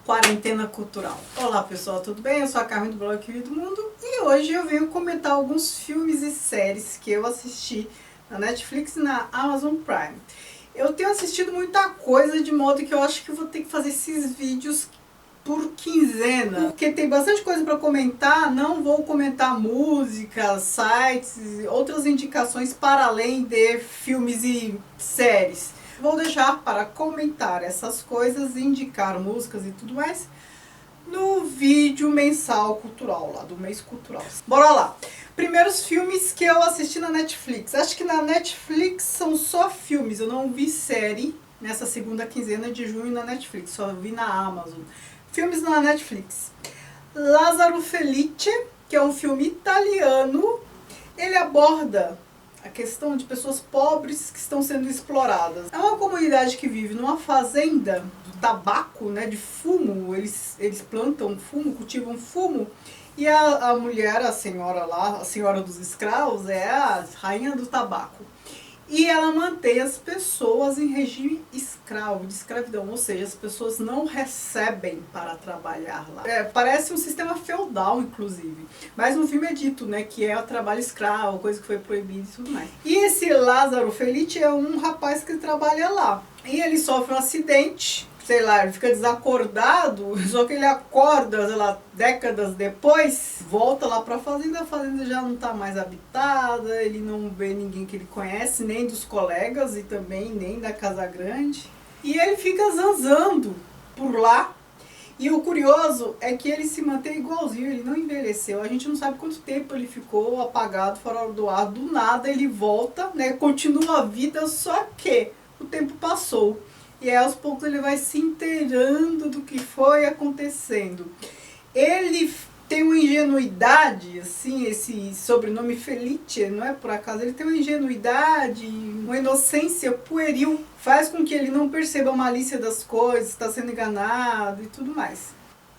Quarentena Cultural. Olá pessoal, tudo bem? Eu sou a Carmen do blog Vida do Mundo e hoje eu venho comentar alguns filmes e séries que eu assisti na Netflix e na Amazon Prime. Eu tenho assistido muita coisa, de modo que eu acho que eu vou ter que fazer esses vídeos por quinzena, porque tem bastante coisa para comentar. Não vou comentar músicas, sites, outras indicações para além de filmes e séries. Vou deixar para comentar essas coisas, indicar músicas e tudo mais no vídeo mensal cultural, lá do mês cultural. Bora lá! Primeiros filmes que eu assisti na Netflix. Acho que na Netflix são só filmes, eu não vi série nessa segunda quinzena de junho na Netflix, só vi na Amazon. Filmes na Netflix. Lazzaro Felice, que é um filme italiano, ele aborda a questão de pessoas pobres que estão sendo exploradas. É uma comunidade que vive numa fazenda do tabaco, né, de fumo. Eles plantam fumo, cultivam fumo. E a mulher, a senhora lá, a senhora dos escravos, é a rainha do tabaco. E ela mantém as pessoas em regime escravo, de escravidão, ou seja, as pessoas não recebem para trabalhar lá. Parece um sistema feudal, inclusive. Mas no filme é dito, né, que é o trabalho escravo, coisa que foi proibida e tudo mais. E esse Lazzaro Felice é um rapaz que trabalha lá. E ele sofre um acidente, sei lá, ele fica desacordado, só que ele acorda, sei lá, décadas depois, volta lá pra fazenda, a fazenda já não tá mais habitada, ele não vê ninguém que ele conhece, nem dos colegas e também nem da casa grande. E ele fica zanzando por lá. E o curioso é que ele se mantém igualzinho, ele não envelheceu. A gente não sabe quanto tempo ele ficou apagado, fora do ar, do nada ele volta, né, continua a vida, só que o tempo passou. E aí, aos poucos ele vai se inteirando do que foi acontecendo. Ele tem uma ingenuidade, assim, esse sobrenome Felice, não é por acaso, ele tem uma ingenuidade, uma inocência pueril, faz com que ele não perceba a malícia das coisas, está sendo enganado e tudo mais.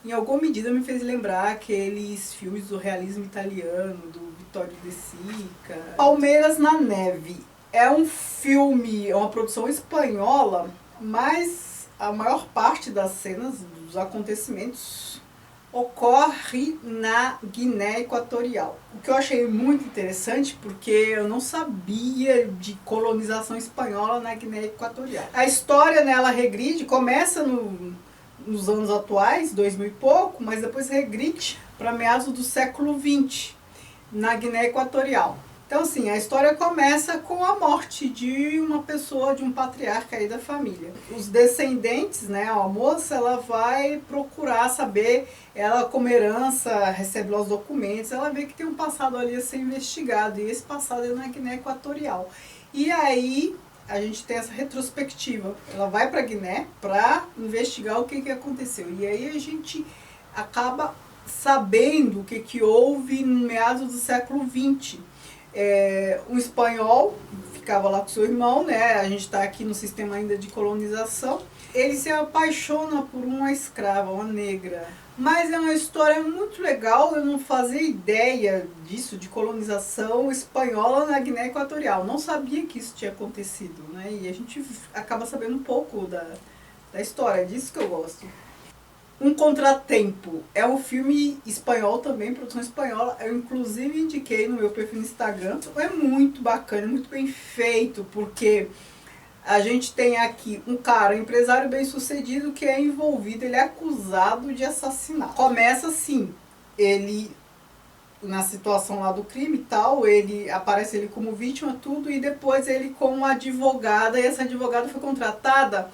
Em alguma medida me fez lembrar aqueles filmes do realismo italiano, do Vittorio De Sica. Palmeiras na Neve é um filme, é uma produção espanhola, mas a maior parte das cenas, dos acontecimentos, ocorre na Guiné Equatorial. O que eu achei muito interessante, porque eu não sabia de colonização espanhola na Guiné Equatorial. A história, né, ela regride, começa nos anos atuais, 2000 e pouco, mas depois regride para meados do século XX, na Guiné Equatorial. Então, assim, a história começa com a morte de uma pessoa, de um patriarca aí da família. Os descendentes, né, a moça, ela vai procurar saber, ela como herança, recebe lá os documentos, ela vê que tem um passado ali a ser investigado, e esse passado é na Guiné Equatorial. E aí, a gente tem essa retrospectiva. Ela vai para a Guiné para investigar o que aconteceu. E aí a gente acaba sabendo o que houve no meados do século XX. Um espanhol ficava lá com seu irmão, né? A gente está aqui no sistema ainda de colonização. Ele se apaixona por uma escrava, uma negra. Mas é uma história muito legal, eu não fazia ideia disso, de colonização espanhola na Guiné Equatorial. Não sabia que isso tinha acontecido, né? E a gente acaba sabendo um pouco da história, disso que eu gosto. Um Contratempo é um filme espanhol também, produção espanhola. Eu inclusive indiquei no meu perfil no Instagram. É muito bacana, muito bem feito, porque a gente tem aqui um cara, um empresário bem sucedido, que é envolvido, ele é acusado de assassinato. Começa assim, ele na situação lá do crime e tal, ele aparece ele como vítima, tudo, e depois ele como advogada, e essa advogada foi contratada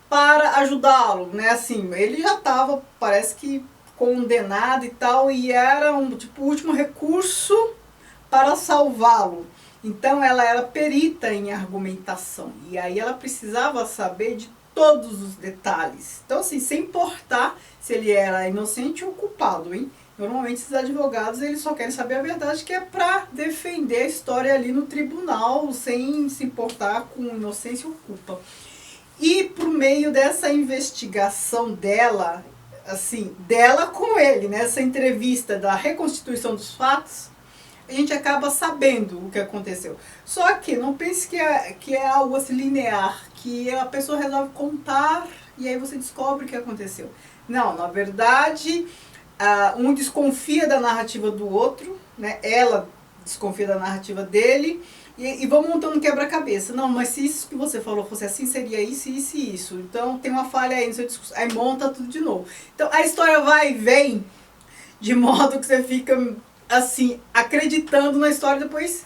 para ajudá-lo, né, assim, ele já estava, parece que condenado e tal, e era tipo, o último recurso para salvá-lo. Então ela era perita em argumentação, e aí ela precisava saber de todos os detalhes. Então, assim, sem importar se ele era inocente ou culpado, hein? Normalmente esses advogados, eles só querem saber a verdade, que é para defender a história ali no tribunal, sem se importar com inocência ou culpa. E por meio dessa investigação dela, assim, dela com ele, nessa entrevista da reconstituição dos fatos, a gente acaba sabendo o que aconteceu. Só que não pense que é algo assim linear, que a pessoa resolve contar E aí você descobre o que aconteceu. Não, na verdade, um desconfia da narrativa do outro, né? Ela desconfia da narrativa dele, e vão montando quebra-cabeça. Não, mas se isso que você falou fosse assim, seria isso, isso e isso. Então tem uma falha aí no seu discurso. Aí monta tudo de novo. Então a história vai e vem, de modo que você fica, assim, acreditando na história, depois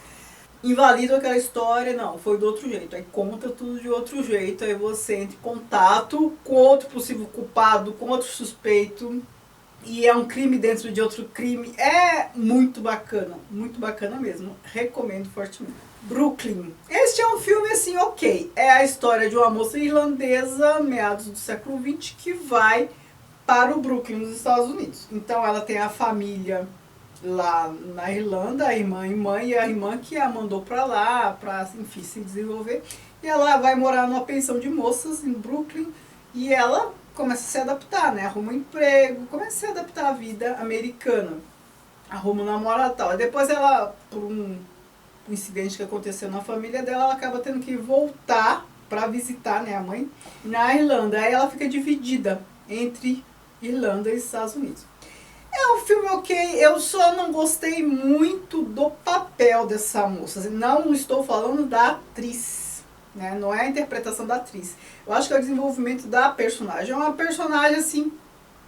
invalida aquela história. Não, foi do outro jeito. Aí conta tudo de outro jeito. Aí você entra em contato com outro possível culpado, com outro suspeito. E é um crime dentro de outro crime. É muito bacana mesmo. Recomendo fortemente. Brooklyn. Este é um filme assim, ok. É a história de uma moça irlandesa, meados do século XX, que vai para o Brooklyn, nos Estados Unidos. Então ela tem a família lá na Irlanda, a irmã e mãe, e a irmã que a mandou para lá, para, enfim, se desenvolver. E ela vai morar numa pensão de moças em Brooklyn, e ela começa a se adaptar, né? Arruma um emprego, começa a se adaptar à vida americana. Arruma um namorado e tal. E depois ela, por um incidente que aconteceu na família dela, ela acaba tendo que voltar para visitar, né, a mãe na Irlanda. Aí ela fica dividida entre Irlanda e Estados Unidos. É um filme ok, eu só não gostei muito do papel dessa moça. Não estou falando da atriz, né? Não é a interpretação da atriz. Eu acho que é o desenvolvimento da personagem. É uma personagem assim,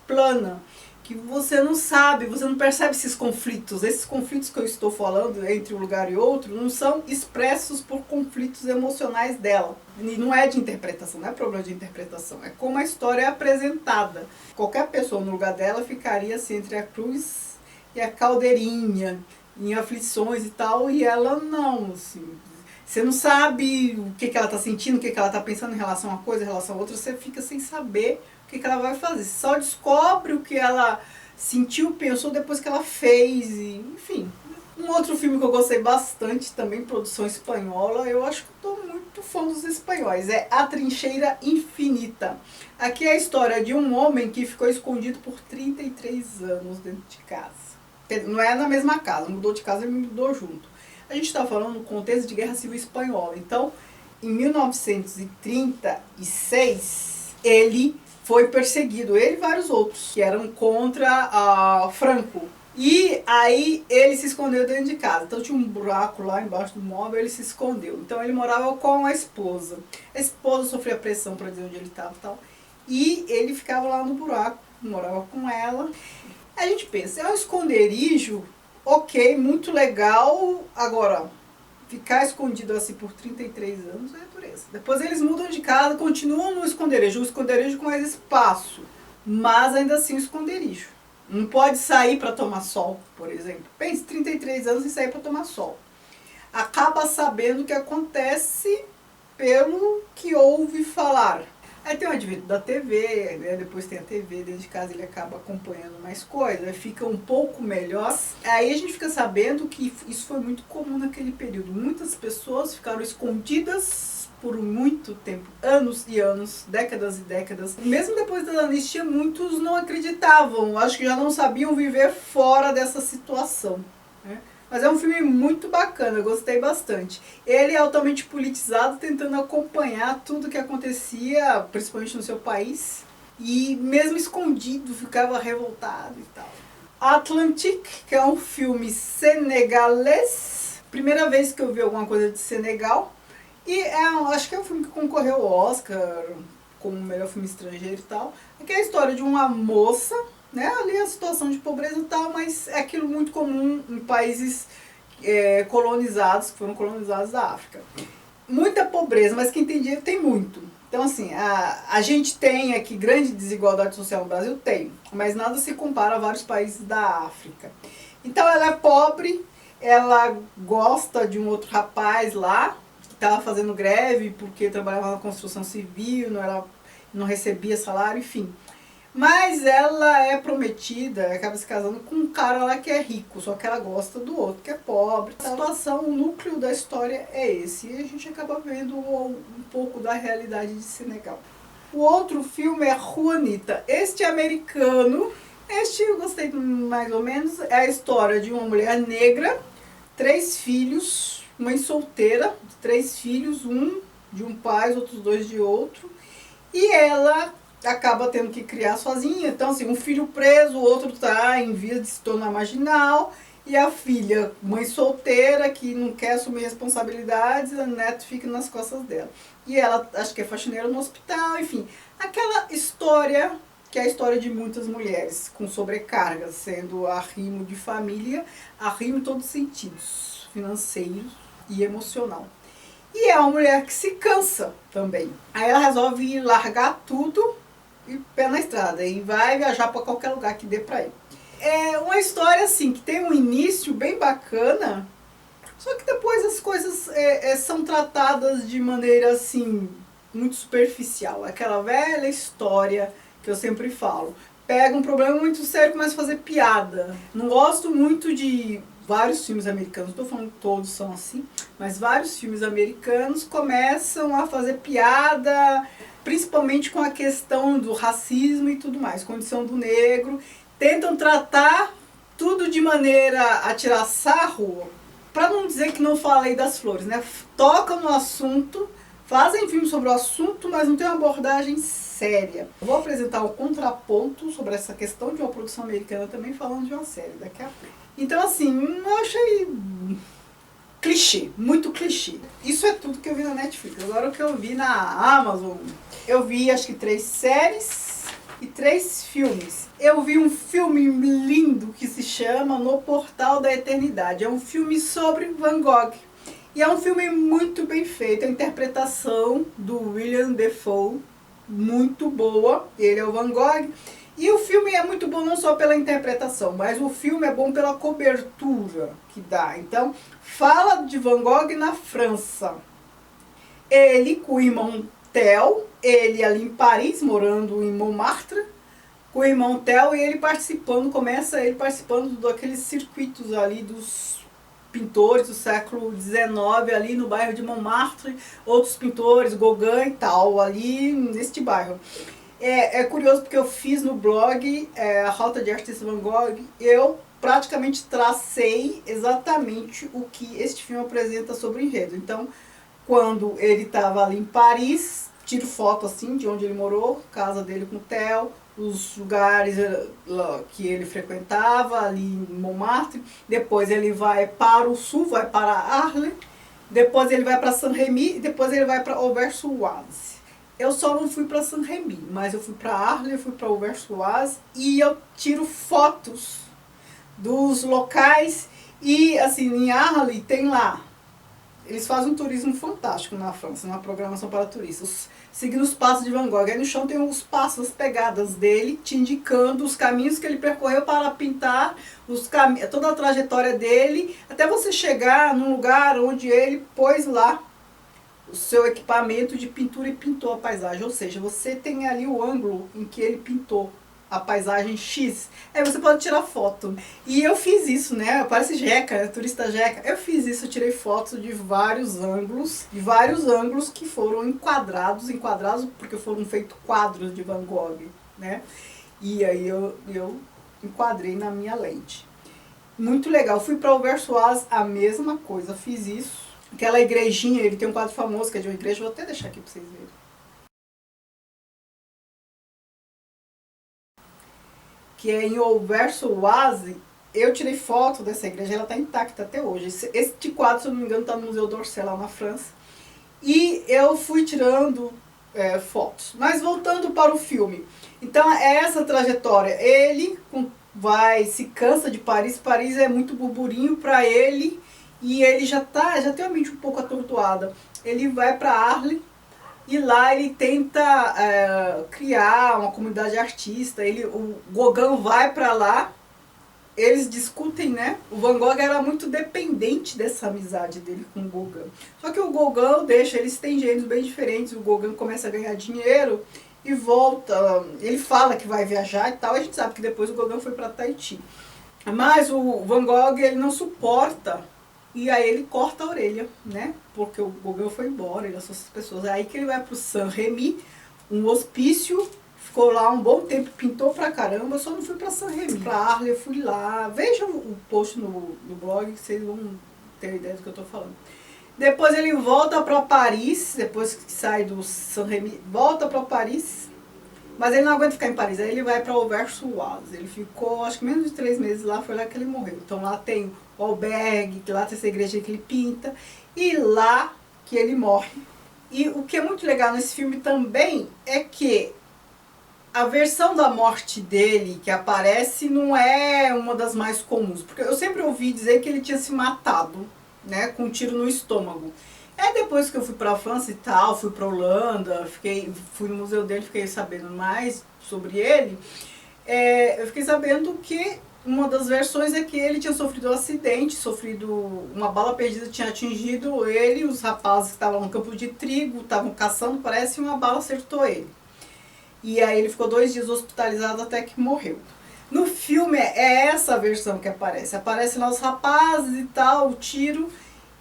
plana, que você não sabe, você não percebe esses conflitos. Esses conflitos que eu estou falando entre um lugar e outro não são expressos por conflitos emocionais dela. E não é de interpretação, não é problema de interpretação, é como a história é apresentada. Qualquer pessoa no lugar dela ficaria assim entre a cruz e a caldeirinha, em aflições e tal, e ela não, assim. Você não sabe o que ela está sentindo, o que ela está pensando em relação a uma coisa, em relação a outra, você fica sem saber o que ela vai fazer. Você só descobre o que ela sentiu, pensou depois que ela fez, e, enfim. Um outro filme que eu gostei bastante, também produção espanhola, eu acho que estou muito fã dos espanhóis, é A Trincheira Infinita. Aqui é a história de um homem que ficou escondido por 33 anos dentro de casa. Não é na mesma casa, mudou de casa e mudou junto. A gente está falando no contexto de Guerra Civil Espanhola. Então, em 1936, ele foi perseguido, ele e vários outros, que eram contra Franco. E aí ele se escondeu dentro de casa. Então tinha um buraco lá embaixo do móvel, ele se escondeu. Então ele morava com a esposa. A esposa sofria pressão para dizer onde ele estava e tal. E ele ficava lá no buraco, morava com ela. A gente pensa, é um esconderijo, ok, muito legal. Agora, ficar escondido assim por 33 anos é dureza. Depois eles mudam de casa, continuam no esconderijo. O esconderijo com mais espaço, mas ainda assim o esconderijo. Não pode sair para tomar sol, por exemplo. Pense, 33 anos e sair para tomar sol. Acaba sabendo o que acontece pelo que ouve falar. Aí tem o advento da TV, né? Depois tem a TV, dentro de casa ele acaba acompanhando mais coisas, fica um pouco melhor. Aí a gente fica sabendo que isso foi muito comum naquele período. Muitas pessoas ficaram escondidas por muito tempo, anos e anos, décadas e décadas. Mesmo depois da anistia, muitos não acreditavam, acho que já não sabiam viver fora dessa situação, né? Mas é um filme muito bacana, eu gostei bastante. Ele é altamente politizado, tentando acompanhar tudo que acontecia, principalmente no seu país, e mesmo escondido, ficava revoltado e tal. Atlantic, que é um filme senegalês, primeira vez que eu vi alguma coisa de Senegal. E acho que é um filme que concorreu ao Oscar como o melhor filme estrangeiro e tal. Aqui é a história de uma moça, né? Ali a situação de pobreza e tal, mas é aquilo muito comum em países colonizados, que foram colonizados da África. Muita pobreza, mas quem tem dinheiro tem muito. Então assim, a gente tem aqui grande desigualdade social no Brasil, tem, mas nada se compara a vários países da África. Então ela é pobre, ela gosta de um outro rapaz lá, estava fazendo greve porque trabalhava na construção civil, não recebia salário, enfim. Mas ela é prometida, acaba se casando com um cara lá que é rico, só que ela gosta do outro que é pobre. A situação, o núcleo da história é esse, e a gente acaba vendo um pouco da realidade de Senegal. O outro filme é Juanita. Este é americano, este eu gostei mais ou menos, é a história de uma mulher negra, 3 filhos, mãe solteira, 3 filhos, um de um pai, os outros 2 de outro. E ela acaba tendo que criar sozinha. Então, assim, um filho preso, o outro tá em vias de se tornar marginal, e a filha, mãe solteira, que não quer assumir responsabilidades, a neto fica nas costas dela. E ela, acho que é faxineira no hospital, enfim. Aquela história, que é a história de muitas mulheres, com sobrecarga, sendo arrimo de família, arrimo em todos os sentidos, financeiro e emocional. E é uma mulher que se cansa também. Aí ela resolve largar tudo e pé na estrada, e vai viajar para qualquer lugar que dê para ir. É uma história assim que tem um início bem bacana, só que depois as coisas são tratadas de maneira assim muito superficial. Aquela velha história que eu sempre falo. Pega um problema muito sério e começa a fazer piada. Não gosto muito de vários filmes americanos, não estou falando que todos são assim, mas vários filmes americanos começam a fazer piada, principalmente com a questão do racismo e tudo mais, condição do negro. Tentam tratar tudo de maneira a tirar sarro, para não dizer que não falei das flores, né? Tocam no assunto, fazem filme sobre o assunto, mas não tem uma abordagem séria. Eu vou apresentar um contraponto sobre essa questão de uma produção americana também, falando de uma série daqui a pouco. Então, assim, eu achei clichê, muito clichê. Isso é tudo que eu vi na Netflix. Agora o que eu vi na Amazon, eu vi acho que 3 séries e 3 filmes. Eu vi um filme lindo que se chama No Portal da Eternidade. É um filme sobre Van Gogh. E é um filme muito bem feito. A interpretação do William Dafoe, muito boa. Ele é o Van Gogh. E o filme é muito bom não só pela interpretação, mas o filme é bom pela cobertura que dá. Então, fala de Van Gogh na França. Ele com o irmão Theo, ele ali em Paris, morando em Montmartre, com o irmão Theo, e ele participando daqueles circuitos ali dos pintores do século XIX, ali no bairro de Montmartre, outros pintores, Gauguin e tal, ali neste bairro. É curioso porque eu fiz no blog a Rota de Artista Van Gogh, eu praticamente tracei exatamente o que este filme apresenta sobre o enredo. Então, quando ele estava ali em Paris, tiro foto assim de onde ele morou, casa dele com o Theo, os lugares que ele frequentava ali em Montmartre. Depois ele vai para o sul, vai para Arles, depois ele vai para Saint-Rémy e depois ele vai para Auvers-sur-Oise. Eu só não fui para Saint-Rémy, mas eu fui para Arles, eu fui para Auvers-sur-Oise e eu tiro fotos dos locais. E assim, em Arles tem lá, eles fazem um turismo fantástico na França, uma programação para turistas, seguindo os passos de Van Gogh. Aí no chão tem os passos, as pegadas dele, te indicando os caminhos que ele percorreu para pintar, toda a trajetória dele, até você chegar num lugar onde ele pôs lá o seu equipamento de pintura e pintou a paisagem. Ou seja, você tem ali o ângulo em que ele pintou a paisagem X, aí você pode tirar foto. E eu fiz isso, né? Parece jeca, né? Turista jeca. Eu fiz isso, eu tirei fotos de vários ângulos que foram enquadrados porque foram feitos quadros de Van Gogh, né? E aí eu enquadrei na minha lente. Muito legal. Fui para Auvers-sur-Oise, a mesma coisa, fiz isso. Aquela igrejinha, ele tem um quadro famoso que é de uma igreja, vou até deixar aqui para vocês verem. Que é em Auvers-sur-Oise. Eu tirei foto dessa igreja, ela está intacta até hoje. Este quadro, se eu não me engano, está no Museu d'Orsay, lá na França. E eu fui tirando fotos. Mas voltando para o filme. Então, é essa trajetória. Ele se cansa de Paris. Paris é muito burburinho para ele. E ele já tem a mente um pouco atordoada. Ele vai para Arles. E lá ele tenta criar uma comunidade artista. O Gauguin vai para lá, eles discutem, né? O Van Gogh era muito dependente dessa amizade dele com o Gauguin. Só que o Gauguin eles têm gênios bem diferentes. O Gauguin começa a ganhar dinheiro e volta. Ele fala que vai viajar e tal. A gente sabe que depois o Gauguin foi para Tahiti. Mas o Van Gogh, ele não suporta. E aí ele corta a orelha, né? Porque o Gauguin foi embora, ele assustou as pessoas. É aí que ele vai pro Saint-Rémy, um hospício, ficou lá um bom tempo, pintou pra caramba. Eu só não fui pra Saint-Rémy. Pra Arles eu fui lá. Vejam o post no blog que vocês vão ter ideia do que eu tô falando. Depois ele volta pra Paris, depois que sai do Saint-Rémy, volta pra Paris. Mas ele não aguenta ficar em Paris, aí ele vai para Auvers-sur-Oise. Ele ficou, acho que menos de 3 meses lá, foi lá que ele morreu. Então lá tem o albergue, que lá tem essa igreja que ele pinta, e lá que ele morre. E o que é muito legal nesse filme também é que a versão da morte dele que aparece não é uma das mais comuns. Porque eu sempre ouvi dizer que ele tinha se matado, né, com um tiro no estômago. Aí depois que eu fui pra França e tal, fui pra Holanda, fui no museu dele, fiquei sabendo mais sobre ele. Eu fiquei sabendo que uma das versões é que ele tinha sofrido um acidente, uma bala perdida tinha atingido ele, os rapazes que estavam no campo de trigo, estavam caçando, parece que uma bala acertou ele. E aí ele ficou 2 dias hospitalizado até que morreu. No filme é essa versão que aparece. Aparecem lá os rapazes e tal, o tiro.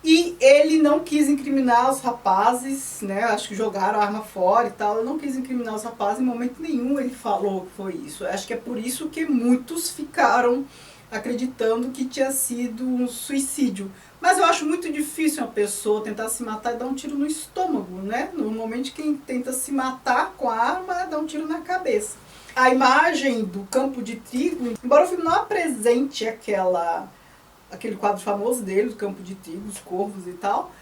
E ele não quis incriminar os rapazes, né? Acho que jogaram a arma fora e tal. Ele não quis incriminar os rapazes, em momento nenhum ele falou que foi isso. Acho que é por isso que muitos ficaram acreditando que tinha sido um suicídio. Mas eu acho muito difícil uma pessoa tentar se matar e dar um tiro no estômago, né? Normalmente quem tenta se matar com a arma dá um tiro na cabeça. A imagem do campo de trigo, embora o filme não apresente aquele quadro famoso dele, do campo de trigo, os corvos e tal,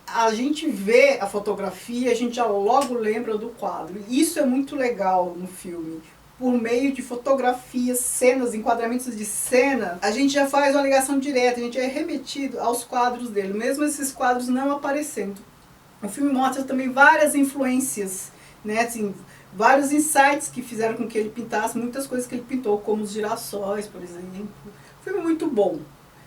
a gente vê a fotografia, a gente já logo lembra do quadro. E isso é muito legal no filme. Por meio de fotografias, cenas, enquadramentos de cena, a gente já faz uma ligação direta, a gente é remetido aos quadros dele, mesmo esses quadros não aparecendo. O filme mostra também várias influências, né, assim, vários insights que fizeram com que ele pintasse muitas coisas que ele pintou, como os girassóis, por exemplo. Filme muito bom.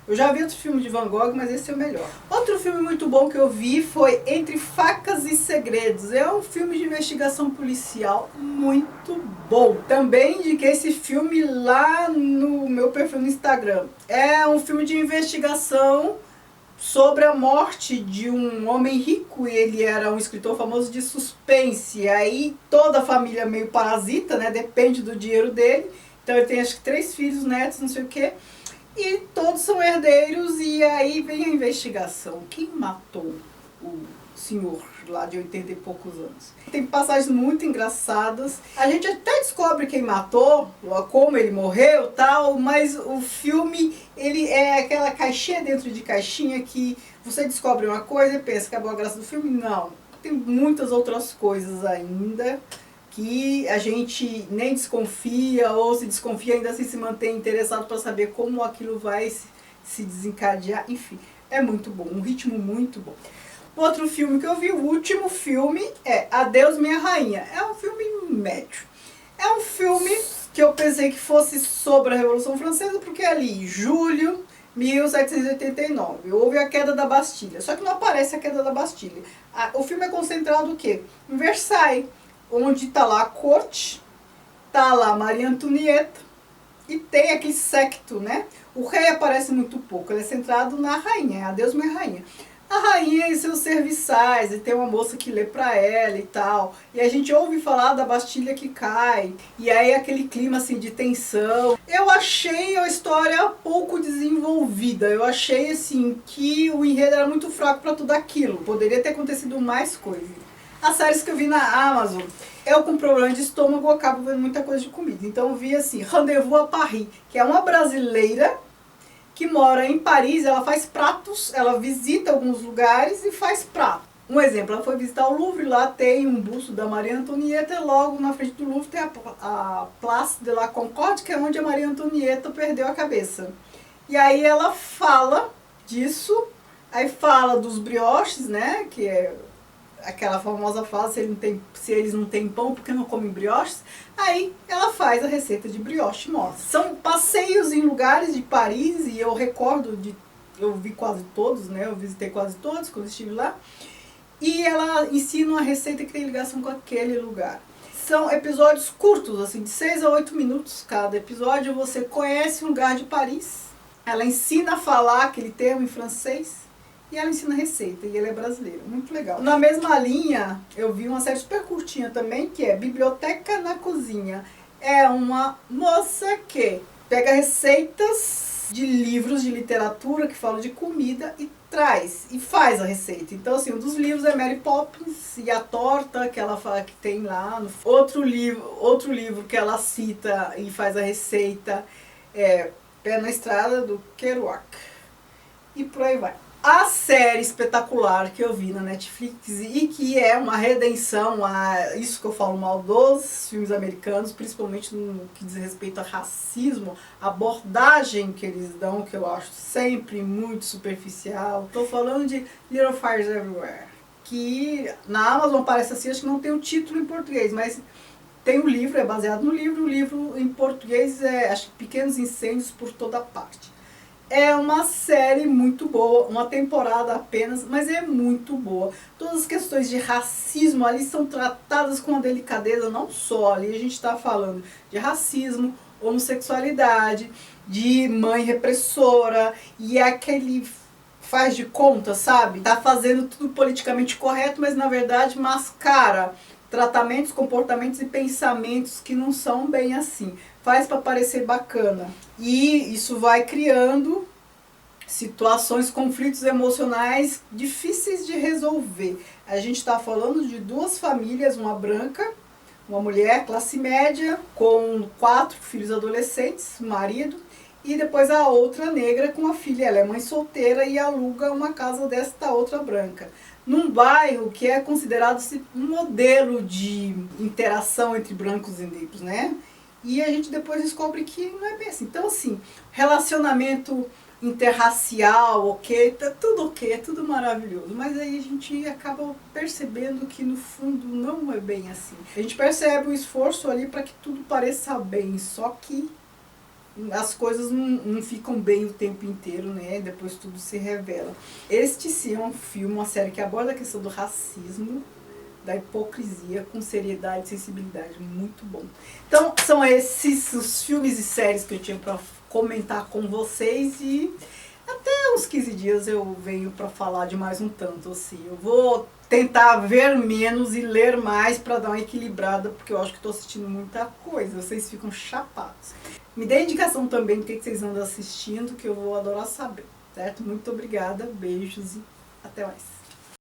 Eu já vi outros filmes de Van Gogh, mas esse é o melhor. Outro filme muito bom que eu vi foi Entre Facas e Segredos. É um filme de investigação policial muito bom. Também indiquei esse filme lá no meu perfil no Instagram. É um filme de investigação sobre a morte de um homem rico. Ele era um escritor famoso de suspense. Aí toda a família meio parasita, né? Depende do dinheiro dele. Então ele tem acho que 3 filhos, netos, não sei o quê. E todos são herdeiros, e aí vem a investigação. Quem matou o senhor lá de 80 e poucos anos? Tem passagens muito engraçadas. A gente até descobre quem matou, como ele morreu, tal, mas o filme, ele é aquela caixinha dentro de caixinha que você descobre uma coisa e pensa que acabou a graça do filme. Não, tem muitas outras coisas ainda que a gente nem desconfia, ou se desconfia ainda assim se mantém interessado para saber como aquilo vai se desencadear. Enfim, é muito bom, um ritmo muito bom. Outro filme que eu vi, o último filme, é Adeus Minha Rainha. É um filme médio. É um filme que eu pensei que fosse sobre a Revolução Francesa, porque ali, julho 1789, houve a queda da Bastilha. Só que não aparece a queda da Bastilha. O filme é concentrado o quê? Em Versailles, onde está lá a corte, está lá Maria Antonieta e tem aquele séquito, né? O rei aparece muito pouco, ele é centrado na rainha, adeus minha rainha. A rainha e seus serviçais, e tem uma moça que lê para ela e tal. E a gente ouve falar da Bastilha que cai, e aí aquele clima assim de tensão. Eu achei a história pouco desenvolvida, eu achei assim que o enredo era muito fraco para tudo aquilo, poderia ter acontecido mais coisa. As séries que eu vi na Amazon, eu com problema de estômago acabo vendo muita coisa de comida. Então eu vi assim, Rendezvous à Paris, que é uma brasileira que mora em Paris, ela faz pratos, ela visita alguns lugares e faz prato. Um exemplo, ela foi visitar o Louvre, lá tem um busto da Maria Antonieta, e logo na frente do Louvre tem a Place de la Concorde, que é onde a Maria Antonieta perdeu a cabeça. E aí ela fala disso, aí fala dos brioches, né, que é aquela famosa frase, se eles não têm pão, por que não comem brioches? Aí ela faz a receita de brioche, mostra. São passeios em lugares de Paris, e eu recordo eu vi quase todos, né? Eu visitei quase todos quando estive lá. E ela ensina uma receita que tem ligação com aquele lugar. São episódios curtos, assim, de 6 a 8 minutos cada episódio. Você conhece um lugar de Paris, ela ensina a falar aquele termo em francês, e ela ensina receita, e ela é brasileira, muito legal. Na mesma linha, eu vi uma série super curtinha também, que é Biblioteca na Cozinha. É uma moça que pega receitas de livros de literatura que falam de comida e traz e faz a receita. Então, assim, um dos livros é Mary Poppins e a torta que ela fala que tem lá. Outro livro que ela cita e faz a receita é Pé na Estrada, do Kerouac. E por aí vai. A série espetacular que eu vi na Netflix e que é uma redenção a isso que eu falo mal dos filmes americanos, principalmente no que diz respeito a racismo, a abordagem que eles dão, que eu acho sempre muito superficial. Estou falando de Little Fires Everywhere, que na Amazon parece assim, acho que não tem o título em português, mas tem o livro, é baseado no livro, o livro em português é, acho que Pequenos Incêndios por Toda Parte. É uma série muito boa, uma temporada apenas, mas é muito boa. Todas as questões de racismo ali são tratadas com uma delicadeza, não só ali a gente está falando de racismo, homossexualidade, de mãe repressora, e é aquele faz de conta, sabe? Tá fazendo tudo politicamente correto, mas na verdade mascara tratamentos, comportamentos e pensamentos que não são bem assim. Faz para parecer bacana. E isso vai criando situações, conflitos emocionais difíceis de resolver. A gente está falando de duas famílias, uma branca, uma mulher classe média, com 4 filhos adolescentes, marido, e depois a outra negra com a filha. Ela é mãe solteira e aluga uma casa desta outra branca. Num bairro que é considerado um modelo de interação entre brancos e negros, né? E a gente depois descobre que não é bem assim. Então, assim, relacionamento interracial, ok, tá tudo ok, é tudo maravilhoso. Mas aí a gente acaba percebendo que no fundo não é bem assim. A gente percebe o esforço ali para que tudo pareça bem, só que as coisas não ficam bem o tempo inteiro, né? Depois tudo se revela. Este sim é um filme, uma série que aborda a questão do racismo, da hipocrisia, com seriedade e sensibilidade. Muito bom. Então, são esses os filmes e séries que eu tinha para comentar com vocês e até uns 15 dias eu venho para falar de mais um tanto, assim. Eu vou tentar ver menos e ler mais para dar uma equilibrada, porque eu acho que estou assistindo muita coisa, vocês ficam chapados. Me dê indicação também do que vocês andam assistindo, que eu vou adorar saber, certo? Muito obrigada, beijos e até mais.